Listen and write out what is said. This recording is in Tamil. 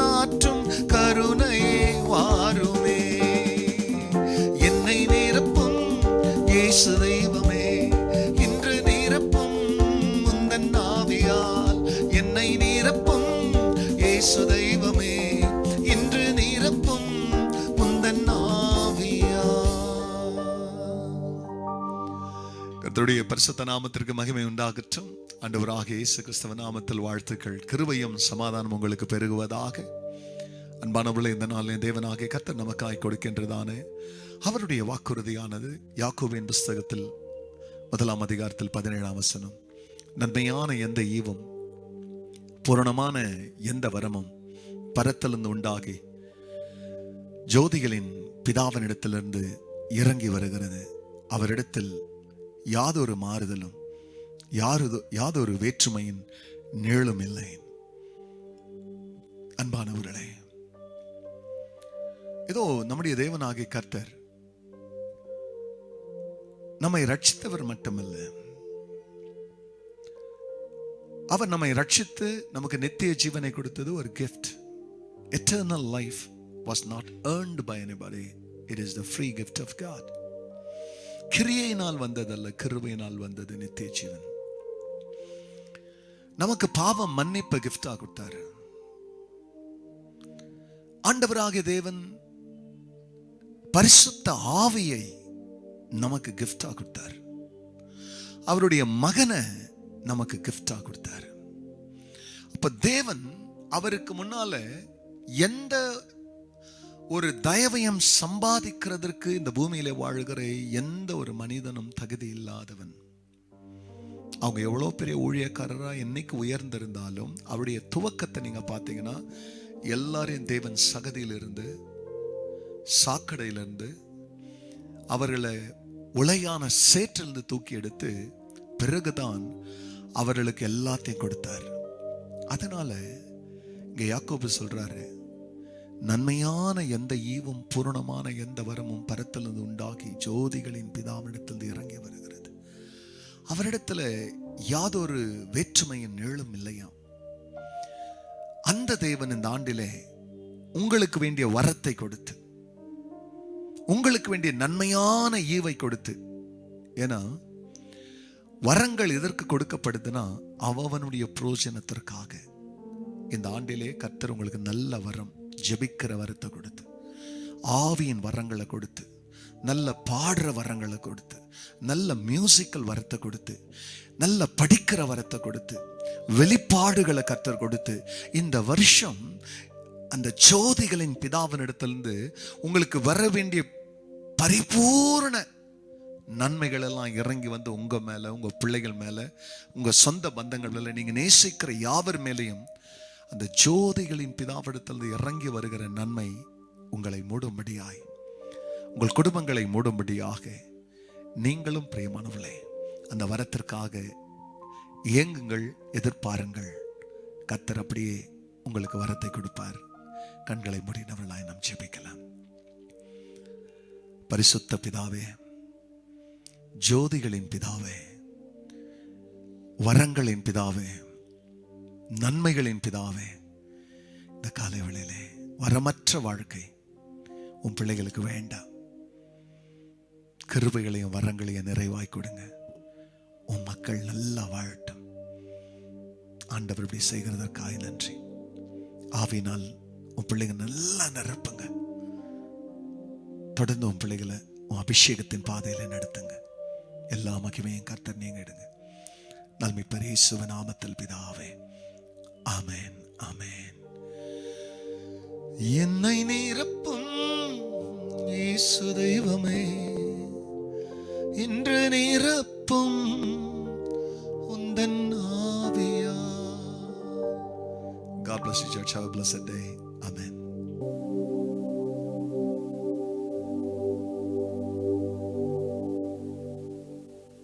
ஆற்றும் கருணையே வாருமே. என்னை நிரப்பும் இயேசு தெய்வமே, இன்று நிரப்பும் உந்தன் ஆவியால். என்னை நிரப்பும் இயேசு தெய்வமே, இன்று நிரப்பும் உந்தன் ஆவியால். கர்த்தருடைய பரிசுத்த நாமத்திற்கு மகிமை உண்டாகட்டும். ஆண்டவராகிய இயேசு கிறிஸ்துவின் நாமத்தில் வாழ்த்துக்கள். கிருபையும் சமாதானம் உங்களுக்கு பெருகுவதாக. அன்பானவர்களே, இந்த நாளில் தேவனாகிய கர்த்தர் நமக்காய் கொடுக்கின்றதானே அவருடைய வாக்குறுதியானது யாக்கோபின் புஸ்தகத்தில் 1 அதிகாரத்தில் 17 வசனம். நன்மையான எந்த ஈவும் பூரணமான எந்த வரமும் பரத்திலிருந்து உண்டாகி ஜோதிகளின் பிதாவினிடத்திலிருந்து இறங்கி வருகிறது. அவரிடத்தில் யாதொரு மாறுதலும் யாதொரு வேற்றுமையின் நிழலும் இல்லை. அன்பானவர்களே, ஏதோ நம்முடைய தேவனாகிய கர்த்தர் நம்மை ரட்சித்தவர் மட்டுமல்ல, அவர் நம்மை ரட்சித்து நமக்கு நித்திய ஜீவனை கொடுத்தது ஒரு gift. Eternal life was not earned by anybody. It is the free gift of God. கிரியையினால் வந்ததல்ல, கிருபையினால் வந்தது நித்திய ஜீவன். நமக்கு பாவம் மன்னிப்பு கிஃப்டா கொடுத்தாரு. ஆண்டவராகிய தேவன் பரிசுத்த ஆவியை நமக்கு கிஃப்டா கொடுத்தார். அவருடைய மகனை நமக்கு கிஃப்டா கொடுத்தார். அப்ப தேவன் அவருக்கு முன்னால எந்த ஒரு தயவையும் சம்பாதிக்கிறதற்கு இந்த பூமியில வாழுகிற எந்த ஒரு மனிதனும் தகுதி இல்லாதவன். அவங்க எவ்வளவு பெரிய ஊழியக்காரரா என்னைக்கு உயர்ந்திருந்தாலும் அவருடைய துவக்கத்தை நீங்க பார்த்தீங்கன்னா எல்லாரையும் தேவன் சகதியிலிருந்து சாக்கடையிலிருந்து அவர்களை உளையான சேற்றிலிருந்து தூக்கி எடுத்து பிறகுதான் அவர்களுக்கு எல்லாத்தையும் கொடுத்தார். அதனால இங்க யாக்கோபு சொல்றாரு, நன்மையான எந்த ஈவும் பூரணமான எந்த வரமும் பரத்திலிருந்து உண்டாகி ஜோதிகளின் பிதாவிடத்திலிருந்து இறங்கி வருகிறது. அவரிடத்துல யாதொரு வேற்றுமையின் நிழலும் இல்லையா. அந்த தேவன் இந்த ஆண்டிலே உங்களுக்கு வேண்டிய வரத்தை கொடுத்து, உங்களுக்கு வேண்டிய நன்மையான ஈவை கொடுத்து, ஏன்னா வரங்கள் எதற்கு கொடுக்கப்படுதுன்னா அவனுடைய பிரயோஜனத்திற்காக. இந்த ஆண்டிலே கர்த்தர் உங்களுக்கு நல்ல வரம், ஜெபிக்கிற வரத்தை கொடுத்து, ஆவியின் வரங்களை கொடுத்து, நல்ல பாடுற வரங்களை கொடுத்து, நல்ல மியூசிக்கல் வரத்தை கொடுத்து, நல்ல படிக்கிற வரத்தை கொடுத்து, வெளிப்பாடுகளை கர்த்தர் கொடுத்து, இந்த வருஷம் அந்த ஜோதிகளின் பிதாவினிடத்திலிருந்து உங்களுக்கு வர வேண்டிய பரிபூர்ண நன்மைகள் எல்லாம் இறங்கி வந்து உங்க மேல, உங்க பிள்ளைகள் மேல, உங்க சொந்த பந்தங்கள் மேல, நீங்க நேசிக்கிற யாவர் மேலையும் அந்த ஜோதிகளின் பிதாவிடத்திலிருந்து இறங்கி வருகிற நன்மை உங்களை மூடும்படியாய், உங்கள் குடும்பங்களை மூடும்படியாக நீங்களும் பிரியமானவர்களே அந்த வரத்திற்காக இயங்குங்கள், எதிர்பாருங்கள். கர்த்தர் அப்படியே உங்களுக்கு வரத்தை கொடுப்பார். கண்களை மூடினவர்களாய் நாம் ஜெபிக்கலாம். பரிசுத்த பிதாவே, ஜோதிகளின் பிதாவே, வரங்களின் பிதாவே, நன்மைகளின் பிதாவே, இந்த காலை வேளையிலே வரமற்ற வாழ்க்கை உன் பிள்ளைகளுக்கு வேண்டாம். கிருபைகளையும் வரங்களையும் நிறைவாய் கொடுங்க. உன் மக்கள் நல்லா வாழட்டும். ஆண்டவர் இப்படி செய்கிறதற்காக நன்றி. ஆவியினால் உன் பிள்ளைங்க நல்லா நிரப்புங்க. தொடர்ந்து உன் பிள்ளைகளை உன் அபிஷேகத்தின் பாதையில நடத்துங்க. எல்லா மகிமையும் கர்த்தர் நீங்க எடுங்க. நன்மை பரிசுவ நாமத்தில் பிதாவே, ஆமென், ஆமென். என்னை நிரப்பும் இயேசு தெய்வமே, இன்று நிரப்பும் உந்தன் ஆவியா. God bless you, church. Have a blessed day. Amen.